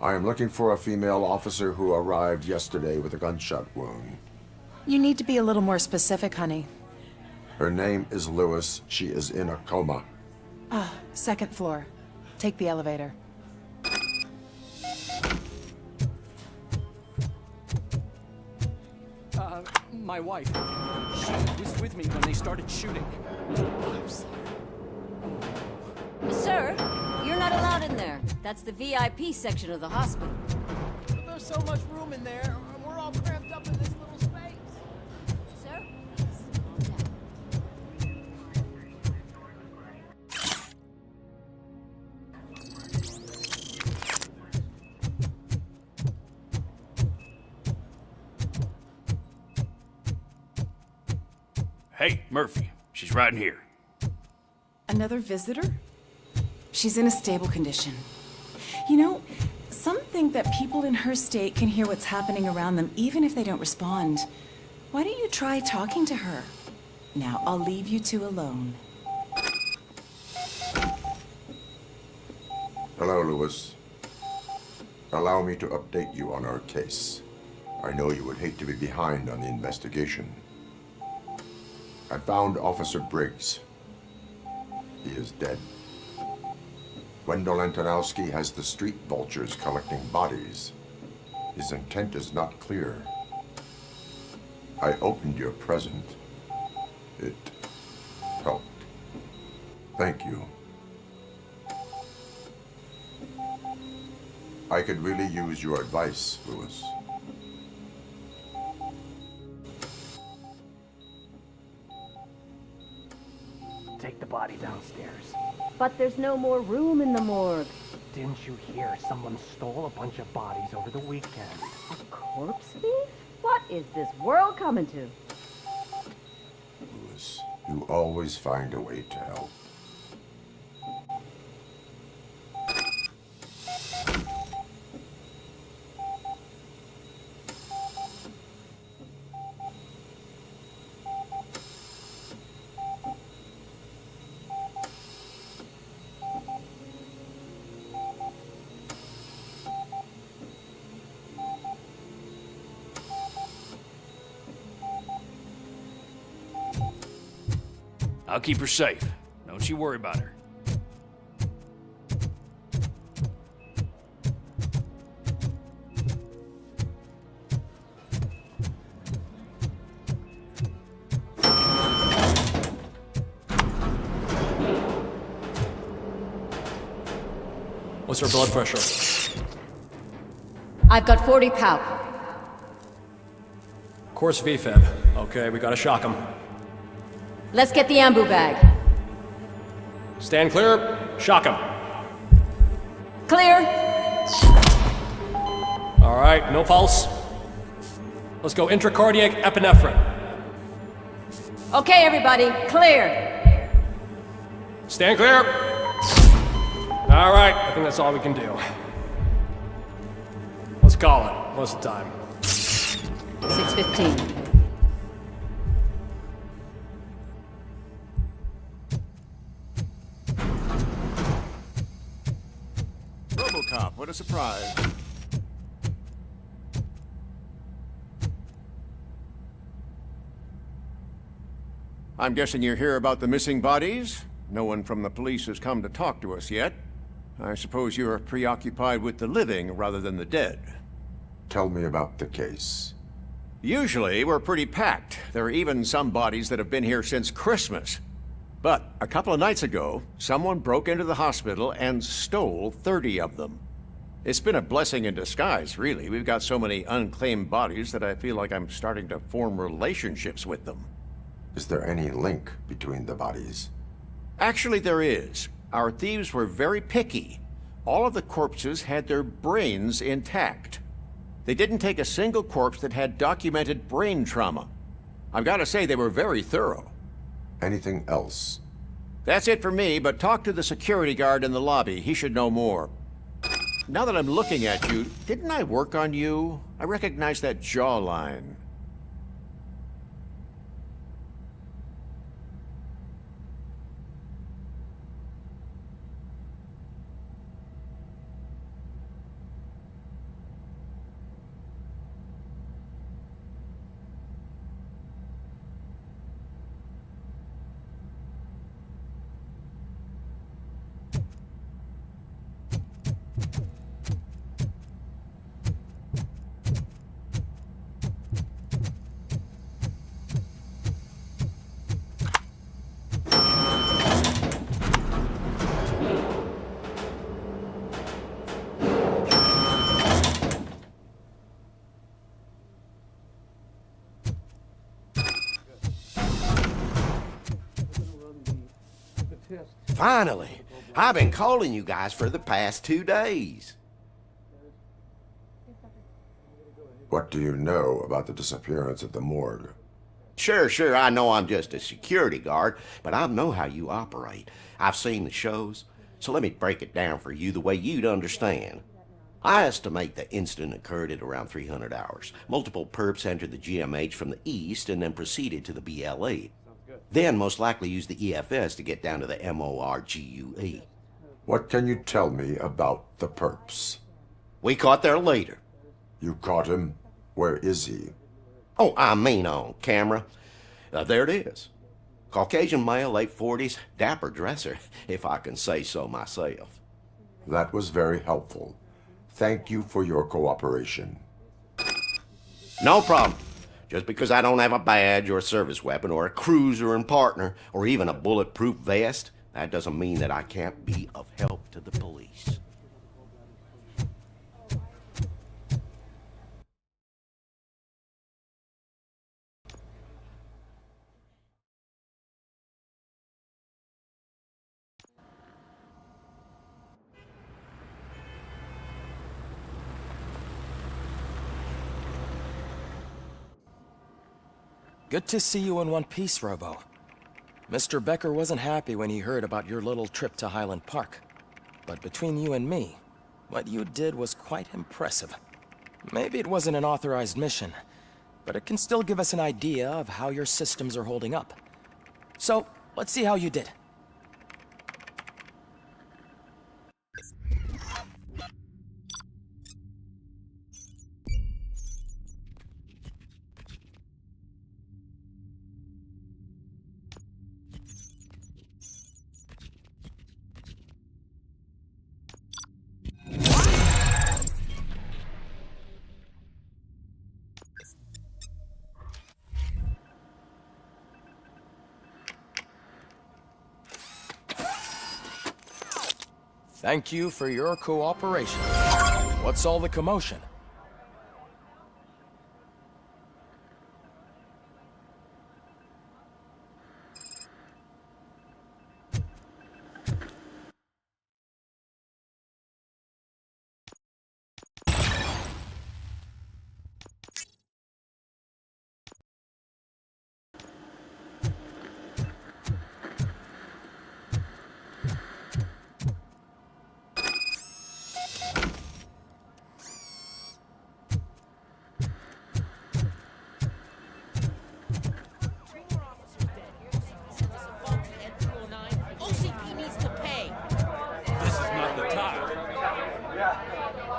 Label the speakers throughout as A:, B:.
A: I am looking for a female officer who arrived yesterday with a gunshot wound.
B: You need to be a little more specific, honey.
A: Her name is Lewis. She is in a coma.
B: Second floor. Take the elevator.
C: My wife. She was with me when they started shooting. I'm sorry.
D: Sir, you're not allowed in there. That's the VIP section of the hospital.
C: But there's so much room in there, and we're all cramped up in this little space.
D: Sir, calm down.
E: Hey, Murphy. She's right in here.
B: Another visitor? She's in a stable condition. You know, some think that people in her state can hear what's happening around them even if they don't respond. Why don't you try talking to her? Now, I'll leave you two alone.
A: Hello, Lewis. Allow me to update you on our case. I know you would hate to be behind on the investigation. I found Officer Briggs. He is dead. Wendell Antonowski has the street vultures collecting bodies. His intent is not clear. I opened your present. It helped. Thank you. I could really use your advice, Lewis.
F: Take the body downstairs.
D: But there's no more room in the morgue.
F: Didn't you hear someone stole a bunch of bodies over the weekend?
D: A corpse thief? What is this world coming to?
A: Lewis, you always find a way to help.
E: I'll keep her safe. Don't you worry about her.
G: What's her blood pressure?
D: I've got 40 pow.
G: Course VFib. Okay, we gotta shock him.
D: Let's get the ambu bag.
G: Stand clear. Shock him.
D: Clear.
G: All right, no pulse. Let's go intracardiac epinephrine.
D: Okay, everybody, clear.
G: Stand clear. All right, I think that's all we can do. Let's call it. What's the time?
D: 6:15.
H: Robocop, what a surprise. I'm guessing you're here about the missing bodies? No one from the police has come to talk to us yet. I suppose you're preoccupied with the living rather than the dead.
A: Tell me about the case.
H: Usually, we're pretty packed. There are even some bodies that have been here since Christmas. But a couple of nights ago, someone broke into the hospital and stole 30 of them. It's been a blessing in disguise, really. We've got so many unclaimed bodies that I feel like I'm starting to form relationships with them.
A: Is there any link between the bodies?
H: Actually, there is. Our thieves were very picky. All of the corpses had their brains intact. They didn't take a single corpse that had documented brain trauma. I've got to say, they were very thorough.
A: Anything else?
H: That's it for me, but talk to the security guard in the lobby. He should know more. Now that I'm looking at you, didn't I work on you? I recognize that jawline.
I: Finally. I've been calling you guys for the past 2 days.
A: What do you know about the disappearance at the morgue?
I: Sure, I know I'm just a security guard, but I know how you operate. I've seen the shows, so let me break it down for you the way you'd understand. I estimate the incident occurred at around 300 hours. Multiple perps entered the GMH from the east and then proceeded to the BLE. Then most likely used the EFS to get down to the MORGUE.
A: What can you tell me about the perps?
I: We caught their leader.
A: You caught him? Where is he?
I: Oh, I mean on camera. There it is. Caucasian male, late 40s, dapper dresser, if I can say so myself.
A: That was very helpful. Thank you for your cooperation.
I: No problem. Just because I don't have a badge or a service weapon or a cruiser and partner or even a bulletproof vest, that doesn't mean that I can't be of help to the police.
C: Good to see you in one piece, Robo. Mr. Becker wasn't happy when he heard about your little trip to Highland Park. But between you and me, what you did was quite impressive. Maybe it wasn't an authorized mission, but it can still give us an idea of how your systems are holding up. So, let's see how you did. Thank you for your cooperation. What's all the commotion?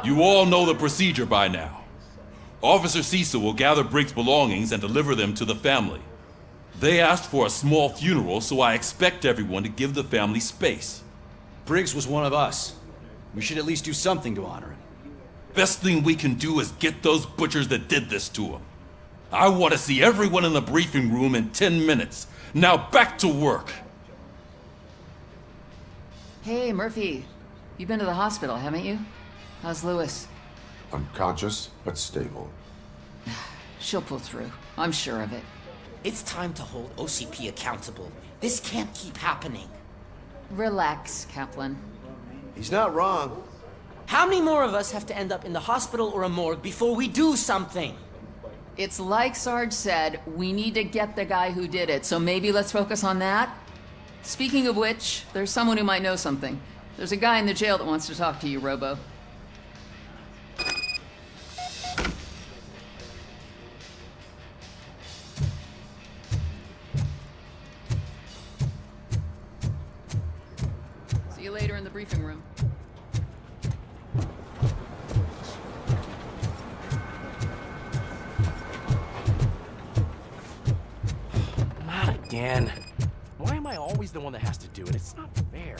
J: You all know the procedure by now. Officer Cecil will gather Briggs' belongings and deliver them to the family. They asked for a small funeral, so I expect everyone to give the family space.
E: Briggs was one of us. We should at least do something to honor him.
J: Best thing we can do is get those butchers that did this to him. I want to see everyone in the briefing room in 10 minutes. Now back to work.
K: Hey, Murphy. You've been to the hospital, haven't you? How's Lewis?
A: Unconscious, but stable.
K: She'll pull through. I'm sure of it.
L: It's time to hold OCP accountable. This can't keep happening.
K: Relax, Kaplan.
I: He's not wrong.
L: How many more of us have to end up in the hospital or a morgue before we do something?
K: It's like Sarge said, we need to get the guy who did it, so maybe let's focus on that? Speaking of which, there's someone who might know something. There's a guy in the jail that wants to talk to you, Robo. See you later in the briefing room.
F: Not again. Why am I always the one that has to do it? It's not fair.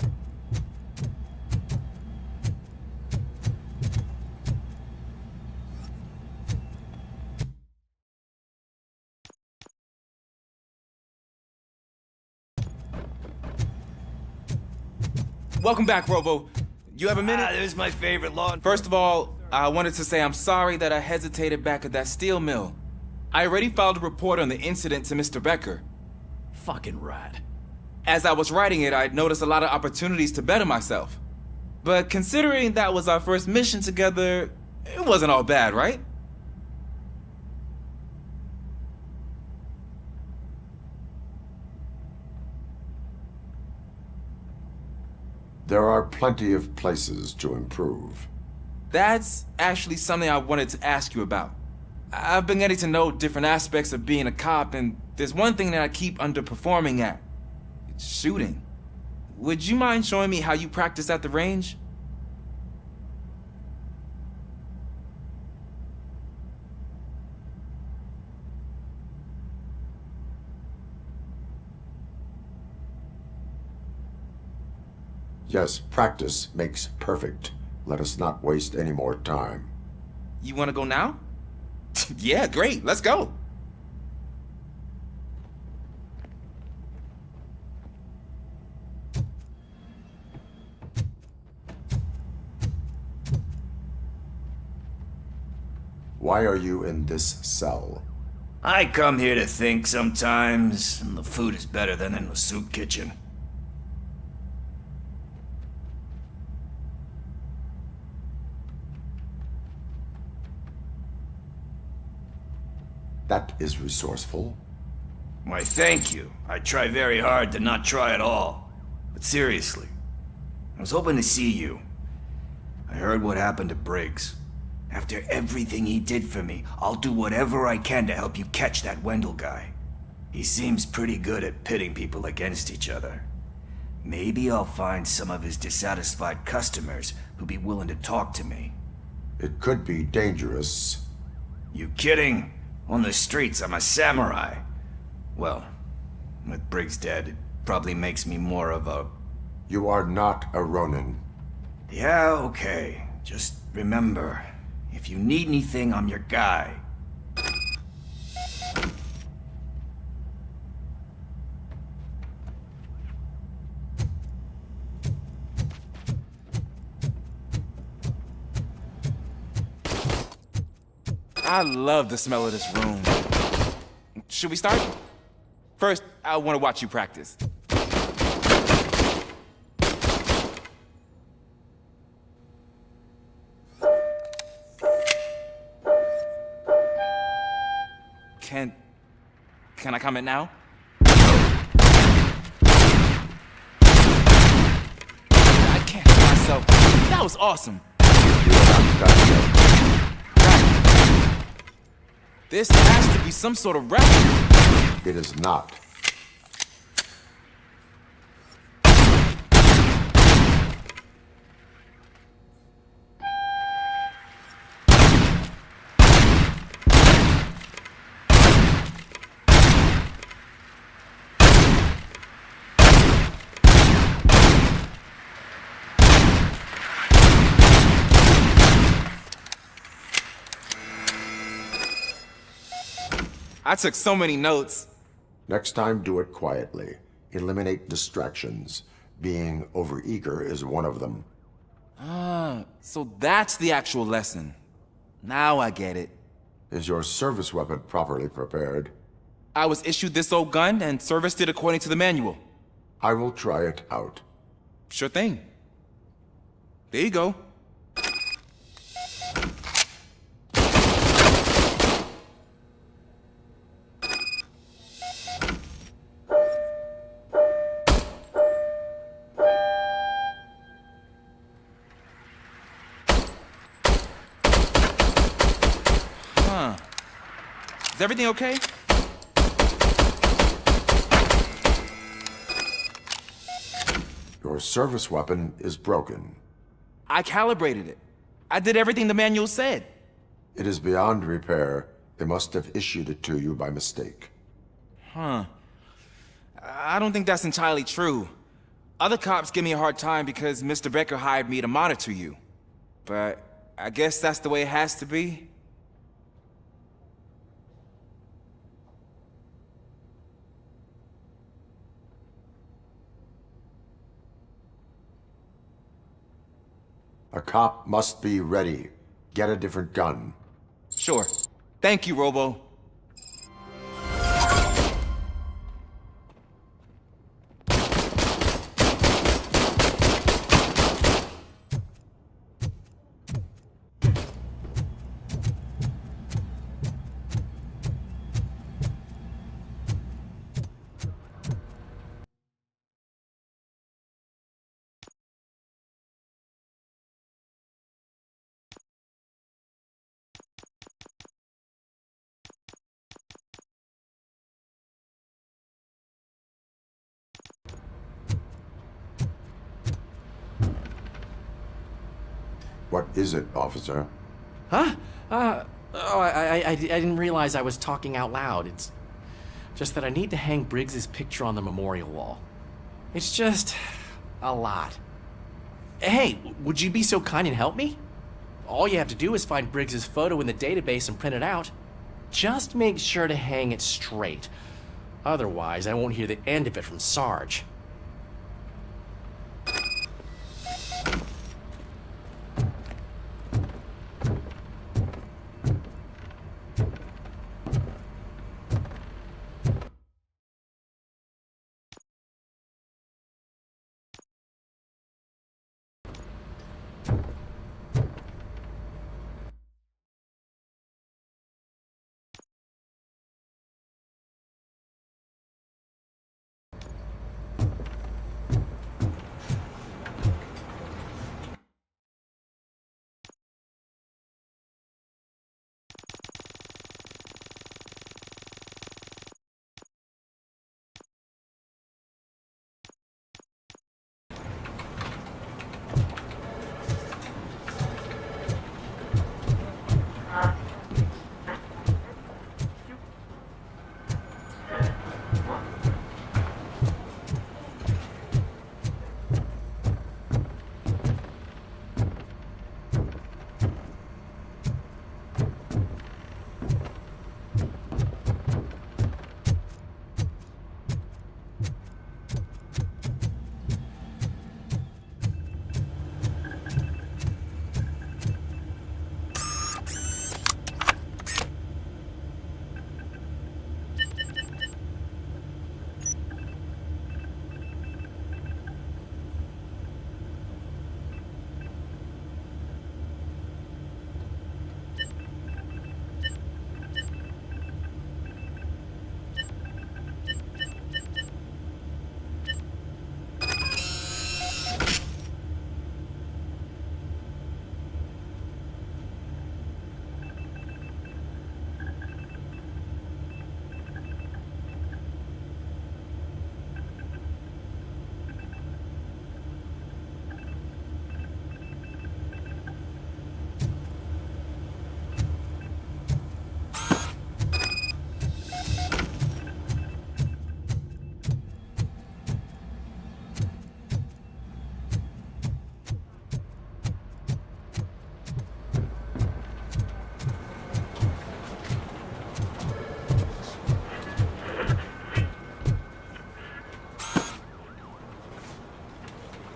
M: Welcome back, Robo. You have a minute?
E: This is my favorite law.
M: First of all, I wanted to say I'm sorry that I hesitated back at that steel mill. I already filed a report on the incident to Mr. Becker.
E: Fucking rat.
M: As I was writing it, I noticed a lot of opportunities to better myself. But considering that was our first mission together, it wasn't all bad, right?
A: There are plenty of places to improve.
M: That's actually something I wanted to ask you about. I've been getting to know different aspects of being a cop, and there's one thing that I keep underperforming at. It's shooting. Would you mind showing me how you practice at the range?
A: Yes, practice makes perfect. Let us not waste any more time.
M: You want to go now? Yeah, great. Let's go.
A: Why are you in this cell?
N: I come here to think sometimes, and the food is better than in the soup kitchen.
A: That is resourceful.
N: Why, thank you. I try very hard to not try at all. But seriously, I was hoping to see you. I heard what happened to Briggs. After everything he did for me, I'll do whatever I can to help you catch that Wendell guy. He seems pretty good at pitting people against each other. Maybe I'll find some of his dissatisfied customers who'd be willing to talk to me.
A: It could be dangerous.
N: You kidding? On the streets, I'm a samurai. Well, with Briggs dead, it probably makes me more of a...
A: You are not a Ronin.
N: Yeah, okay. Just remember, if you need anything, I'm your guy.
M: I love the smell of this room. Should we start? First, I want to watch you practice. Can I comment now? I can't help myself. That was awesome. This has to be some sort of record.
A: It is not.
M: I took so many notes.
A: Next time, do it quietly. Eliminate distractions. Being overeager is one of them.
M: Ah, so that's the actual lesson. Now I get it.
A: Is your service weapon properly prepared?
M: I was issued this old gun and serviced it according to the manual.
A: I will try it out.
M: Sure thing. There you go. Is everything okay?
A: Your service weapon is broken.
M: I calibrated it. I did everything the manual said.
A: It is beyond repair. They must have issued it to you by mistake.
M: Huh. I don't think that's entirely true. Other cops give me a hard time because Mr. Becker hired me to monitor you. But I guess that's the way it has to be.
A: A cop must be ready. Get a different gun.
M: Sure. Thank you, Robo.
A: What is it, officer?
F: Huh? I didn't realize I was talking out loud. It's just that I need to hang Briggs's picture on the memorial wall. It's just a lot. Hey, would you be so kind and help me? All you have to do is find Briggs's photo in the database and print it out. Just make sure to hang it straight. Otherwise, I won't hear the end of it from Sarge.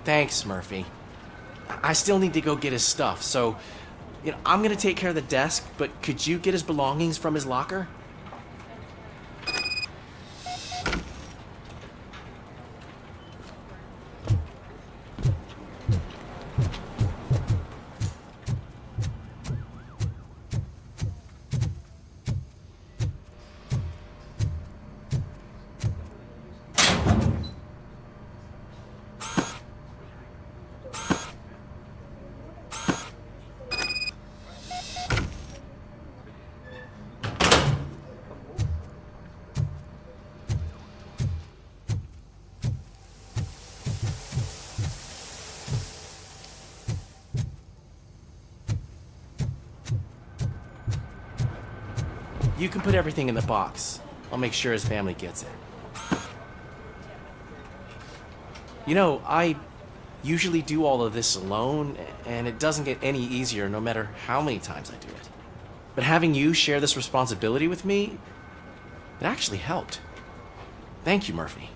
F: Thanks, Murphy. I still need to go get his stuff, so, I'm gonna take care of the desk, but could you get his belongings from his locker? You can put everything in the box. I'll make sure his family gets it. I usually do all of this alone, and it doesn't get any easier no matter how many times I do it. But having you share this responsibility with me, it actually helped. Thank you, Murphy.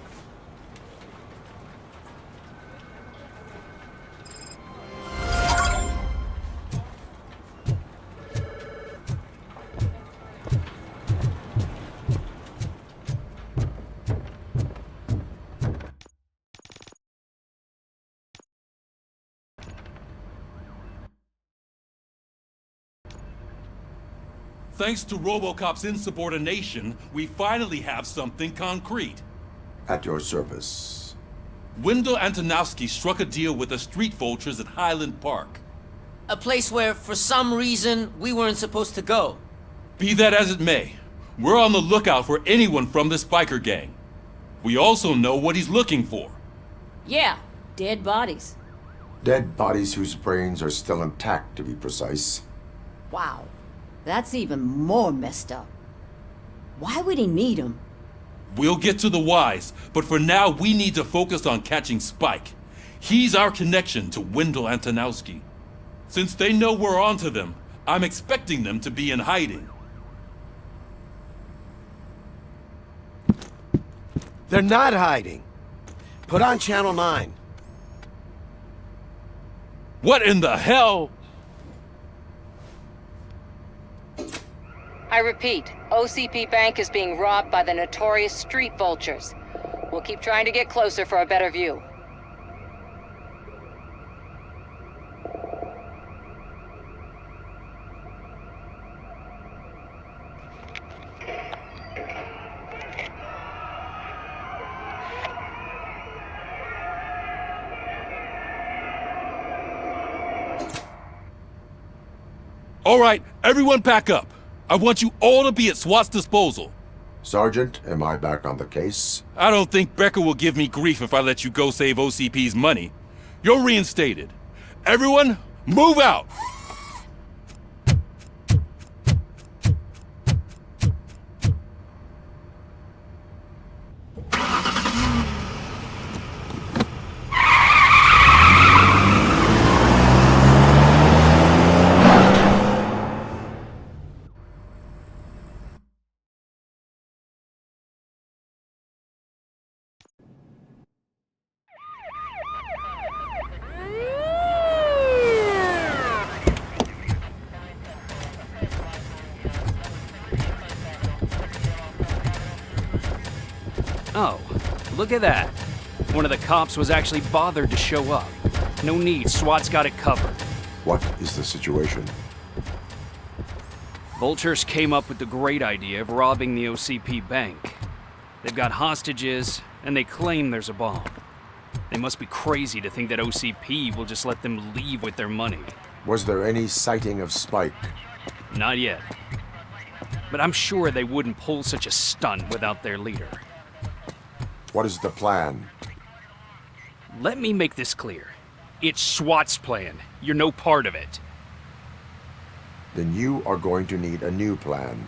J: Thanks to Robocop's insubordination, we finally have something concrete.
A: At your service.
J: Wendell Antonowski struck a deal with the street vultures at Highland Park.
L: A place where, for some reason, we weren't supposed to go.
J: Be that as it may, we're on the lookout for anyone from this biker gang. We also know what he's looking for.
D: Yeah, dead bodies.
A: Dead bodies whose brains are still intact, to be precise.
D: Wow. That's even more messed up. Why would he need him?
J: We'll get to the whys, but for now we need to focus on catching Spike. He's our connection to Wendell Antonowski. Since they know we're onto them, I'm expecting them to be in hiding.
I: They're not hiding. Put on Channel 9.
J: What in the hell?
O: I repeat, OCP Bank is being robbed by the notorious street vultures. We'll keep trying to get closer for a better view.
J: All right, everyone pack up. I want you all to be at SWAT's disposal.
A: Sergeant, am I back on the case?
J: I don't think Becker will give me grief if I let you go save OCP's money. You're reinstated. Everyone, move out!
P: Oh, look at that. One of the cops was actually bothered to show up. No need, SWAT's got it covered.
A: What is the situation?
P: Vultures came up with the great idea of robbing the OCP bank. They've got hostages, and they claim there's a bomb. They must be crazy to think that OCP will just let them leave with their money.
A: Was there any sighting of Spike?
P: Not yet. But I'm sure they wouldn't pull such a stunt without their leader.
A: What is the plan?
P: Let me make this clear. It's SWAT's plan. You're no part of it.
A: Then you are going to need a new plan.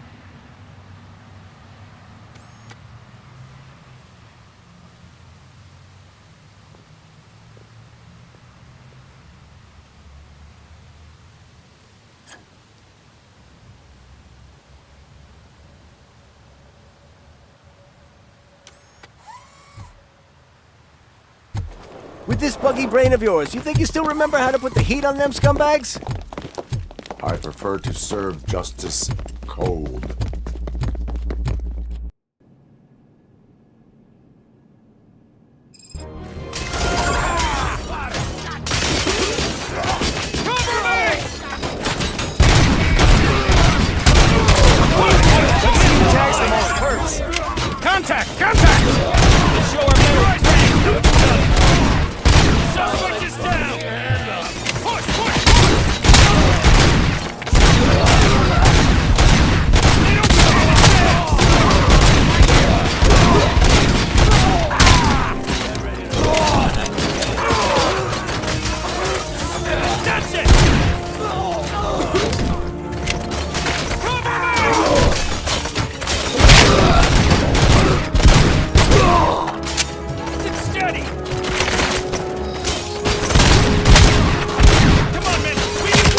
Q: With this buggy brain of yours, you think you still remember how to put the heat on them scumbags?
A: I prefer to serve justice cold.
G: Contact! Contact! Show our metal. Suspect is down! Push! Push! That's it! Steady! Come on, men! We need to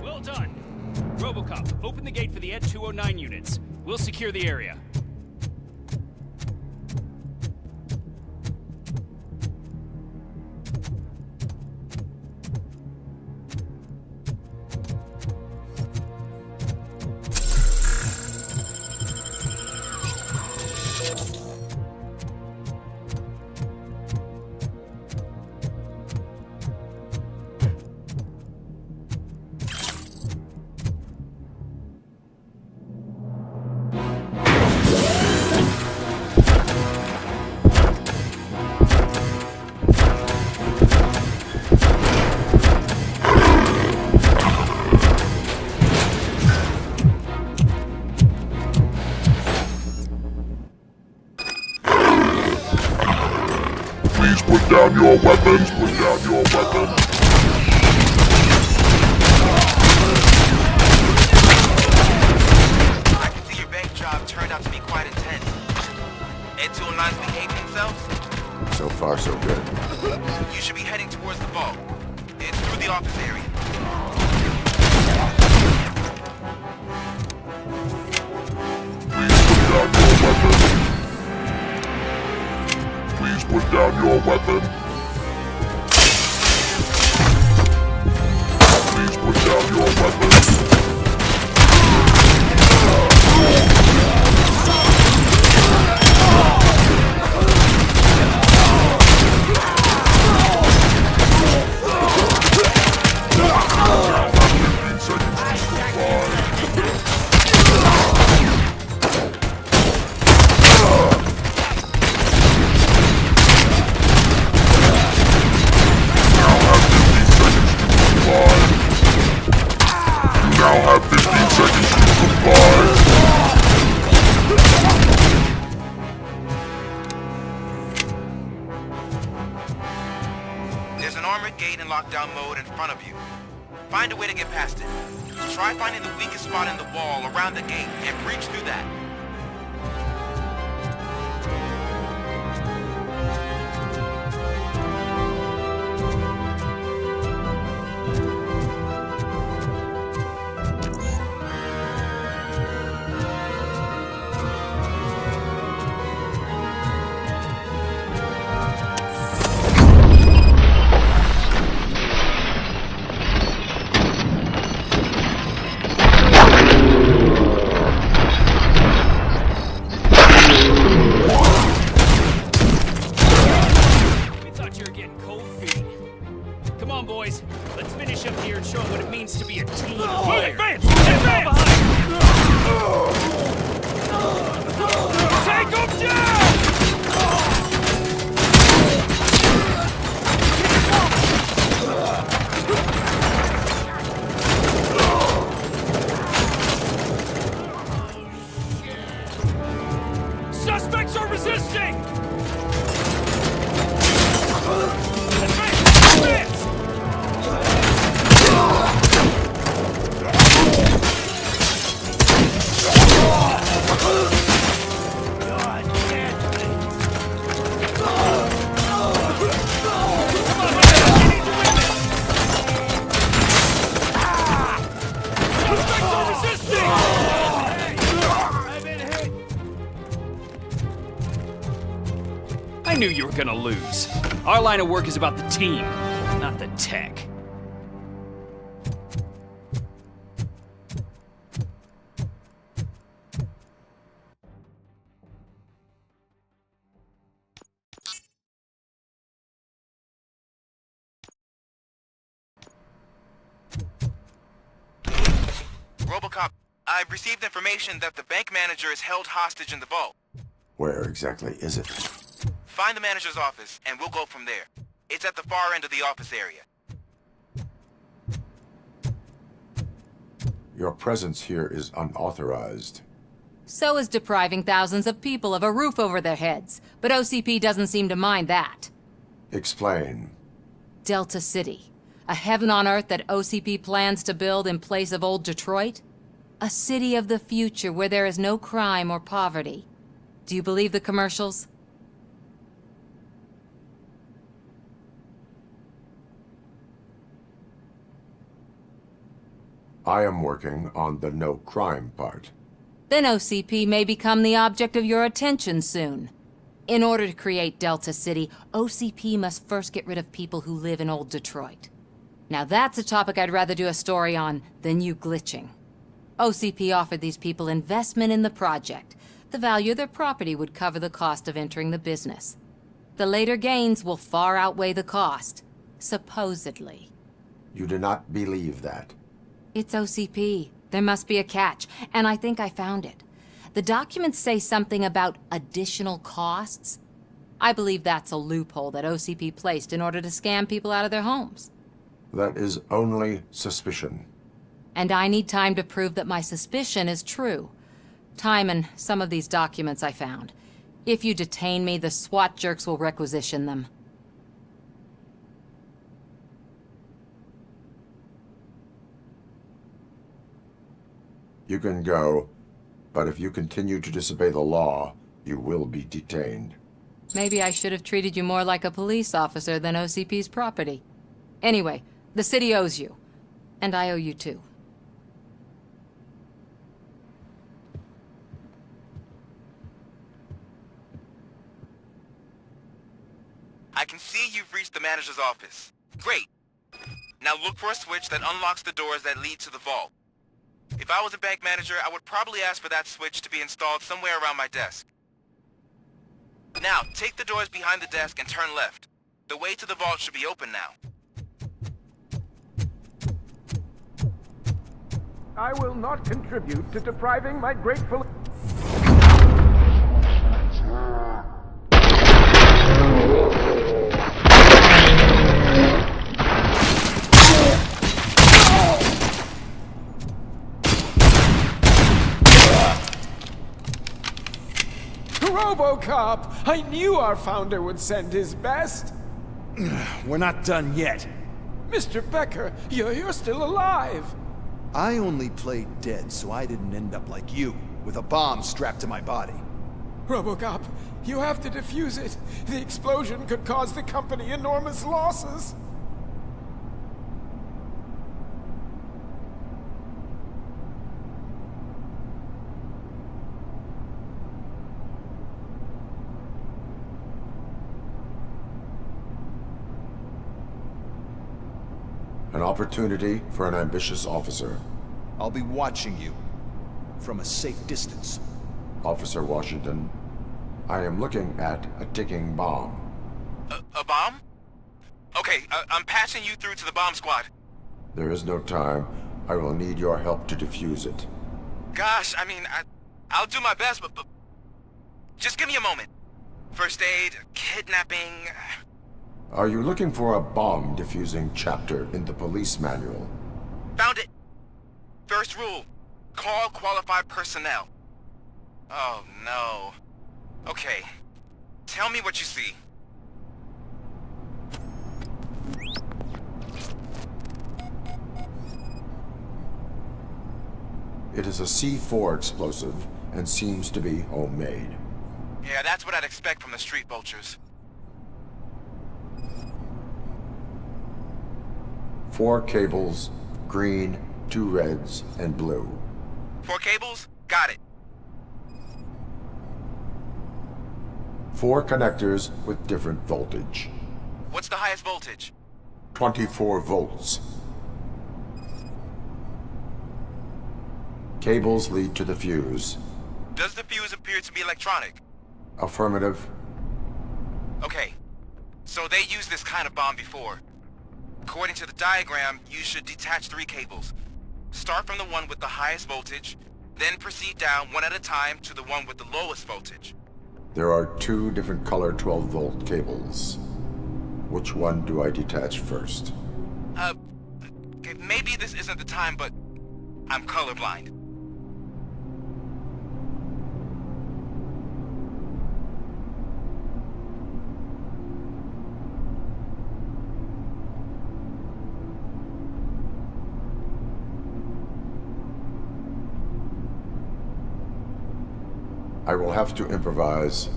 P: Well done. Robocop, open the gate for the Ed 209 units. We'll secure the area.
R: Please put down your weapons. Put down your weapons.
S: I can see your bank job turned out to be quite intense. And two lines behaving themselves?
A: So far, so good.
S: You should be heading towards the vault. It's through the office area.
R: Please put down your weapon. Please put down your weapon.
S: There's an armored gate in lockdown mode in front of you. Find a way to get past it. Try finding the weakest spot in the wall around the gate and breach through that.
G: Suspects are resisting!
P: I knew you were gonna lose. Our line of work is about the team, not the tech.
S: Robocop, I've received information that the bank manager is held hostage in the vault.
A: Where exactly is it?
S: Find the manager's office, and we'll go from there. It's at the far end of the office area.
A: Your presence here is unauthorized.
O: So is depriving thousands of people of a roof over their heads. But OCP doesn't seem to mind that.
A: Explain.
O: Delta City. A heaven on earth that OCP plans to build in place of old Detroit? A city of the future where there is no crime or poverty. Do you believe the commercials?
A: I am working on the no crime part.
O: Then OCP may become the object of your attention soon. In order to create Delta City, OCP must first get rid of people who live in old Detroit. Now that's a topic I'd rather do a story on than you glitching. OCP offered these people investment in the project. The value of their property would cover the cost of entering the business. The later gains will far outweigh the cost, supposedly.
A: You do not believe that?
O: It's OCP. There must be a catch, and I think I found it. The documents say something about additional costs. I believe that's a loophole that OCP placed in order to scam people out of their homes.
A: That is only suspicion.
O: And I need time to prove that my suspicion is true. Time and some of these documents I found. If you detain me, the SWAT jerks will requisition them.
A: You can go, but if you continue to disobey the law, you will be detained.
O: Maybe I should have treated you more like a police officer than OCP's property. Anyway, the city owes you. And I owe you too.
S: I can see you've reached the manager's office. Great. Now look for a switch that unlocks the doors that lead to the vault. If I was a bank manager, I would probably ask for that switch to be installed somewhere around my desk. Now, take the doors behind the desk and turn left. The way to the vault should be open now.
T: I will not contribute to depriving my grateful... Robocop! I knew our founder would send his best!
U: We're not done yet.
T: Mr. Becker, you're still alive!
U: I only played dead so I didn't end up like you, with a bomb strapped to my body.
T: Robocop, you have to defuse it. The explosion could cause the company enormous losses.
A: An opportunity for an ambitious officer.
U: I'll be watching you from a safe distance.
A: Officer Washington, I am looking at a ticking bomb.
S: A bomb? Okay, I'm passing you through to the bomb squad.
A: There is no time. I will need your help to defuse it.
S: Gosh, I mean, I'll do my best, but just give me a moment. First aid, kidnapping...
A: Are you looking for a bomb defusing chapter in the police manual?
S: Found it! First rule, call qualified personnel. Oh no. Okay, tell me what you see.
A: It is a C4 explosive and seems to be homemade.
S: Yeah, that's what I'd expect from the street vultures.
A: 4 cables, green, 2 reds, and blue.
S: 4 cables? Got it.
A: 4 connectors with different voltage.
S: What's the highest voltage?
A: 24 volts. Cables lead to the fuse.
S: Does the fuse appear to be electronic?
A: Affirmative.
S: Okay, so they used this kind of bomb before. According to the diagram, you should detach 3 cables. Start from the one with the highest voltage, then proceed down one at a time to the one with the lowest voltage.
A: There are 2 different color 12-volt cables. Which one do I detach first?
S: Okay, maybe this isn't the time, but I'm colorblind.
A: I will have to improvise.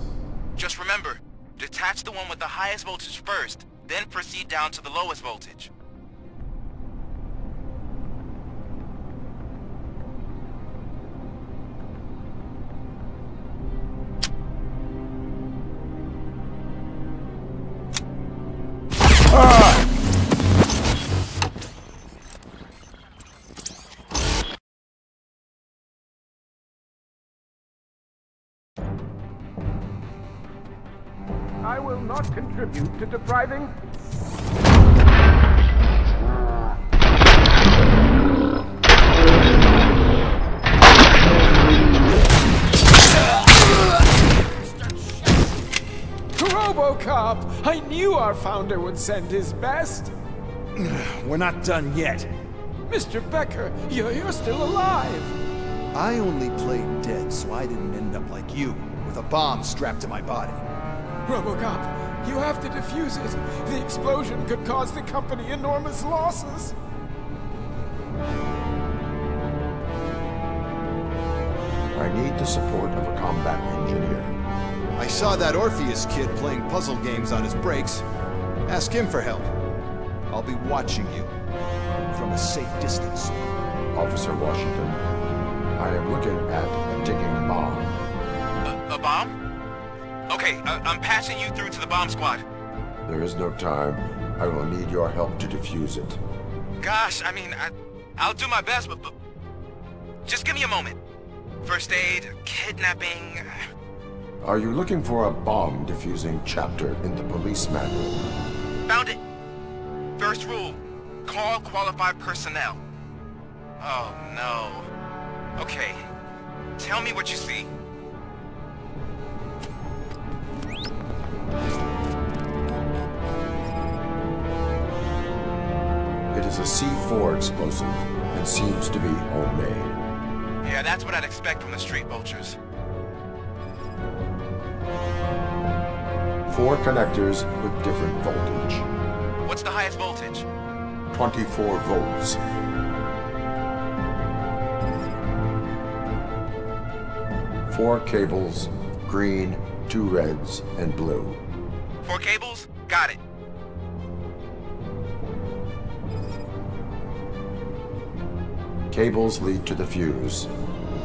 S: Just remember, detach the one with the highest voltage first, then proceed down to the lowest voltage.
T: I will not contribute to depriving... Robocop! I knew our founder would send his best!
U: We're not done yet.
T: Mr. Becker, you're still alive!
U: I only played dead so I didn't end up like you, with a bomb strapped to my body.
T: Robocop, you have to defuse it. The explosion could cause the company enormous losses.
A: I need the support of a combat engineer.
U: I saw that Orpheus kid playing puzzle games on his breaks. Ask him for help. I'll be watching you from a safe distance.
A: Officer Washington, I am looking at a ticking bomb.
S: A bomb? Okay, I'm passing you through to the bomb squad.
A: There is no time. I will need your help to defuse it.
S: Gosh, I mean, I'll do my best, but just give me a moment. First aid, kidnapping...
A: Are you looking for a bomb defusing chapter in the police manual?
S: Found it. First rule, call qualified personnel. Oh, no. Okay, tell me what you see.
A: It is a C4 explosive and seems to be homemade.
S: Yeah, that's what I'd expect from the street vultures.
A: 4 connectors with different voltage.
S: What's the highest voltage?
A: 24 volts. Four cables, green, 2 reds, and blue.
S: 4 cables? Got it.
A: Cables lead to the fuse.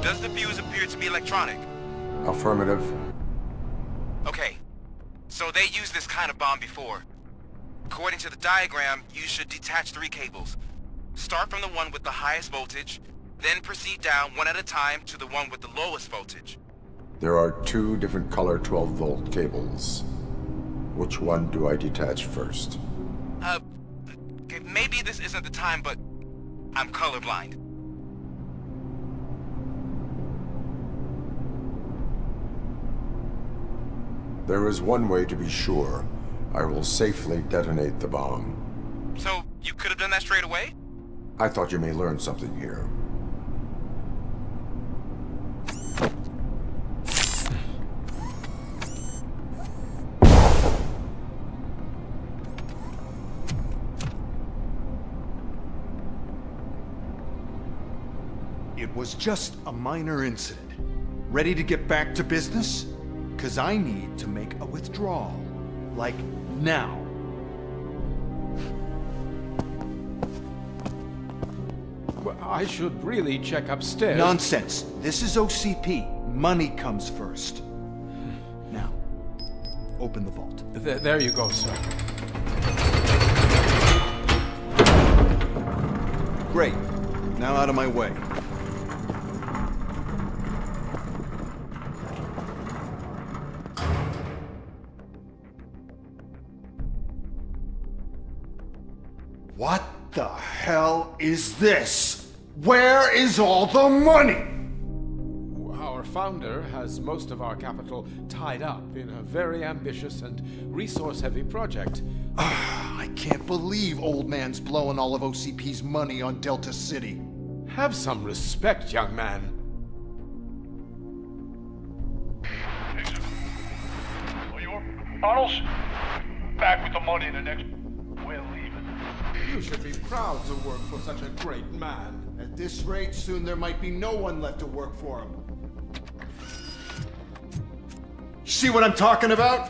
S: Does the fuse appear to be electronic?
A: Affirmative.
S: Okay, so they used this kind of bomb before. According to the diagram, you should detach 3 cables. Start from the one with the highest voltage, then proceed down one at a time to the one with the lowest voltage.
A: There are 2 different color 12-volt cables. Which one do I detach first?
S: Okay, maybe this isn't the time, but I'm colorblind.
A: There is one way to be sure. I will safely detonate the bomb.
S: So, you could have done that straight away?
A: I thought you may learn something here.
U: It was just a minor incident. Ready to get back to business? 'Cause I need to make a withdrawal. Like, now.
T: Well, I should really check upstairs.
U: Nonsense. This is OCP. Money comes first. Now, open the vault.
T: There you go, sir.
U: Great. Now out of my way. What the hell is this? Where is all the money?
T: Our founder has most of our capital tied up in a very ambitious and resource-heavy project.
U: I can't believe old man's blowing all of OCP's money on Delta City.
T: Have some respect, young man.
R: Arnold's back with the money in the next... We're leaving.
T: You should be proud to work for such a great man.
U: At this rate, soon there might be no one left to work for him. See what I'm talking about?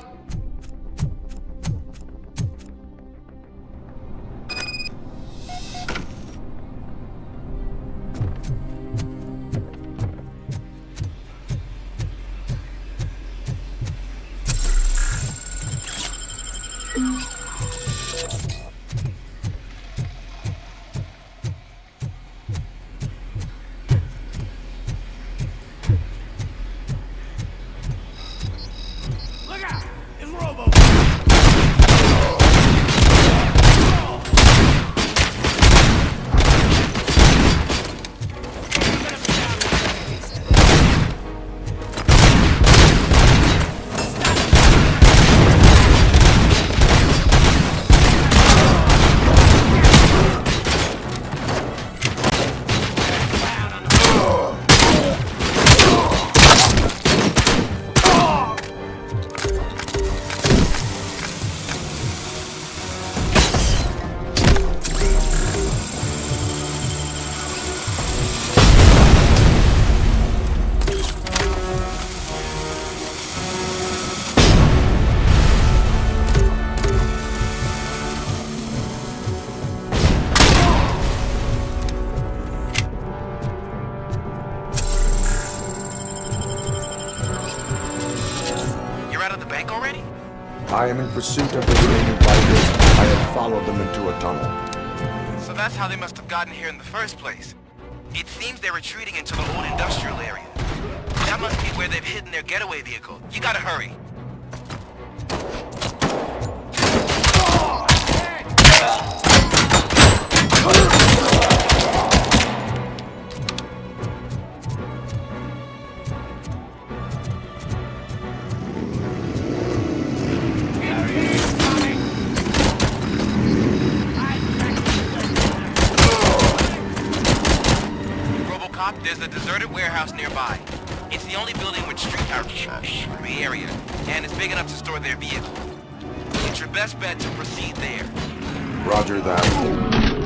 A: I am in pursuit of the remaining fighters. I have followed them into a tunnel.
S: So that's how they must have gotten here in the first place. It seems they're retreating into the old industrial area. That must be where they've hidden their getaway vehicle. You gotta hurry. Robocop, there's a deserted warehouse nearby. It's the only building with street power in the area, and it's big enough to store their vehicle. It's your best bet to proceed there.
A: Roger that.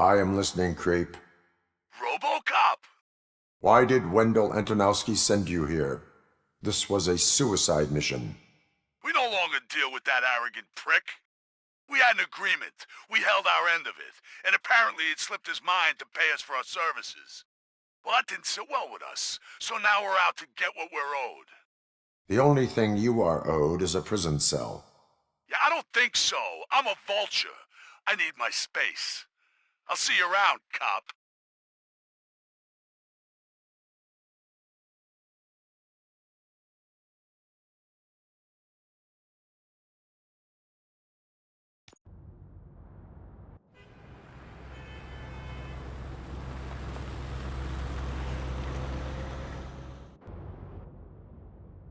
A: I am listening, Creep.
R: Robocop!
A: Why did Wendell Antonowski send you here? This was a suicide mission.
R: We no longer deal with that arrogant prick. We had an agreement. We held our end of it. And apparently it slipped his mind to pay us for our services. Well, that didn't sit well with us. So now we're out to get what we're owed.
A: The only thing you are owed is a prison cell.
R: Yeah, I don't think so. I'm a vulture. I need my space. I'll see you around, cop.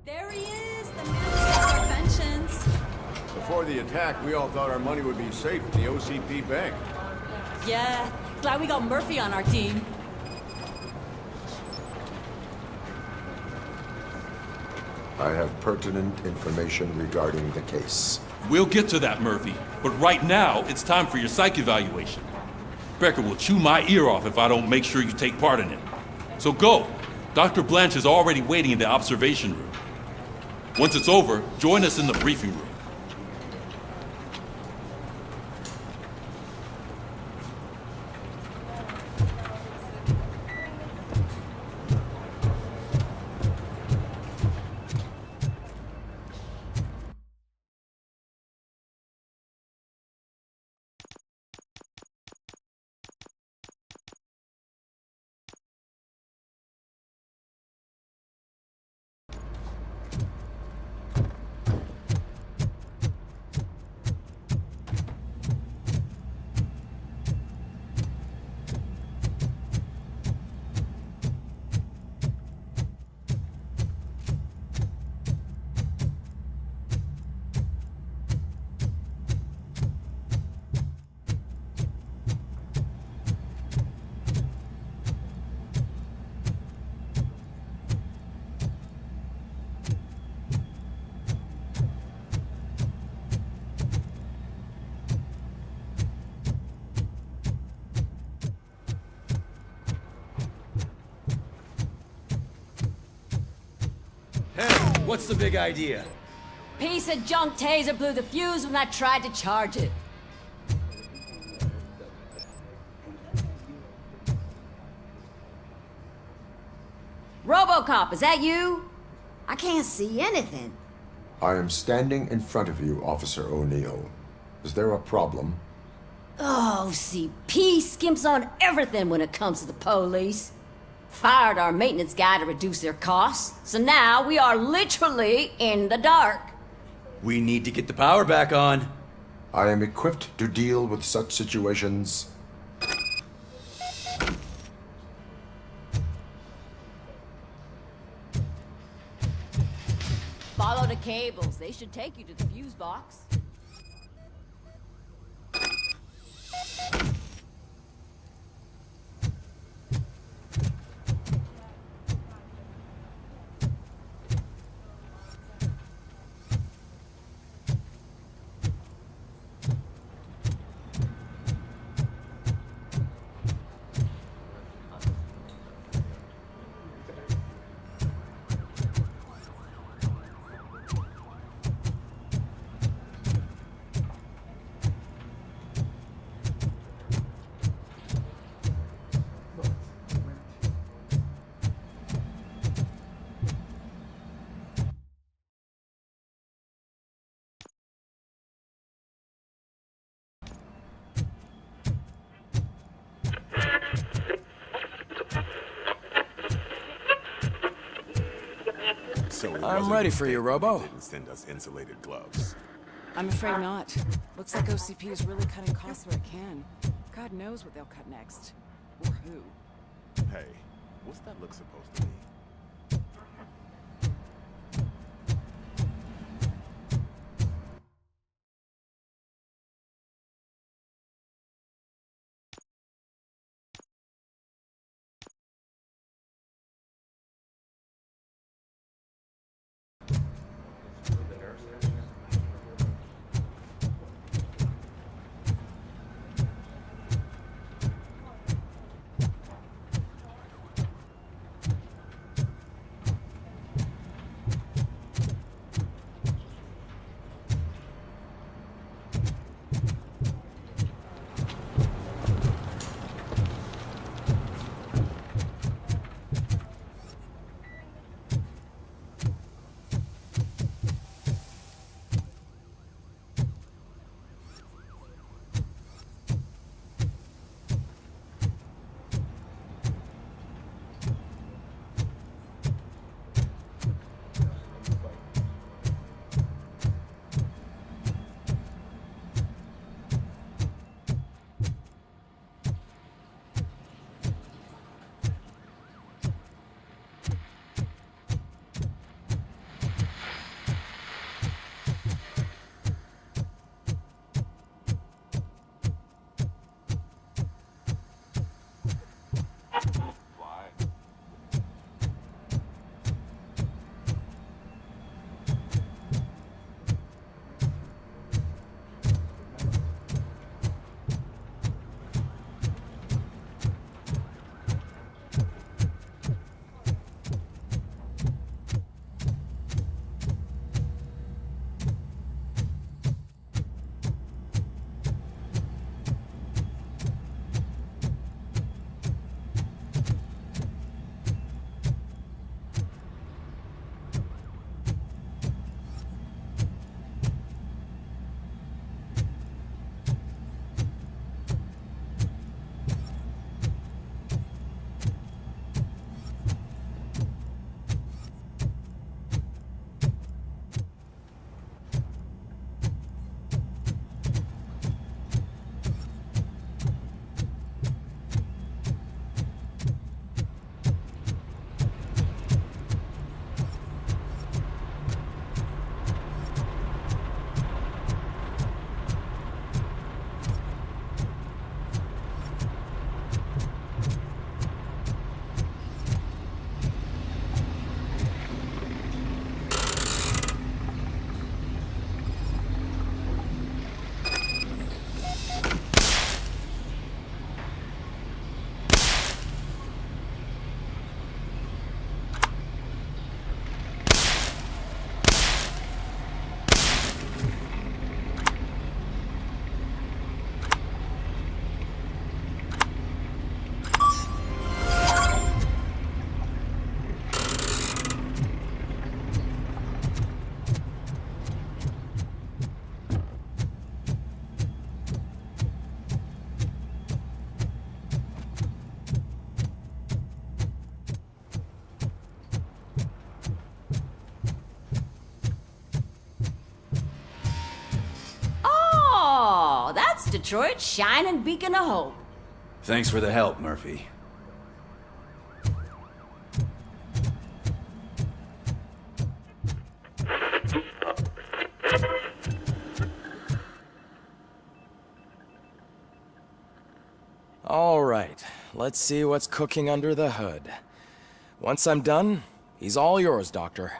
B: There he is, the man of our inventions.
H: Before the attack, we all thought our money would be safe at the OCP bank.
B: Yeah, glad we got Murphy on our team.
A: I have pertinent information regarding the case.
J: We'll get to that, Murphy. But right now, it's time for your psych evaluation. Becker will chew my ear off if I don't make sure you take part in it. So go. Dr. Blanche is already waiting in the observation room. Once it's over, join us in the briefing room.
E: What's the big idea?
D: Piece of junk taser blew the fuse when I tried to charge it. Robocop, is that you? I can't see anything.
A: I am standing in front of you, Officer O'Neill. Is there a problem?
D: Oh, CP skimps on everything when it comes to the police. Fired our maintenance guy to reduce their costs, so now we are literally in the dark.
E: We need to get the power back on.
A: I am equipped to deal with such situations.
D: Follow the cables. They should take you to the fuse box.
V: So
C: I'm ready for you, Robo.
V: Didn't send us insulated gloves.
W: I'm afraid not. Looks like OCP is really cutting costs where it can. God knows what they'll cut next. Or who.
V: Hey, what's that look supposed to be?
D: That's Detroit's shining beacon of hope.
K: Thanks for the help, Murphy.
C: All right, let's see what's cooking under the hood. Once I'm done, he's all yours, Doctor.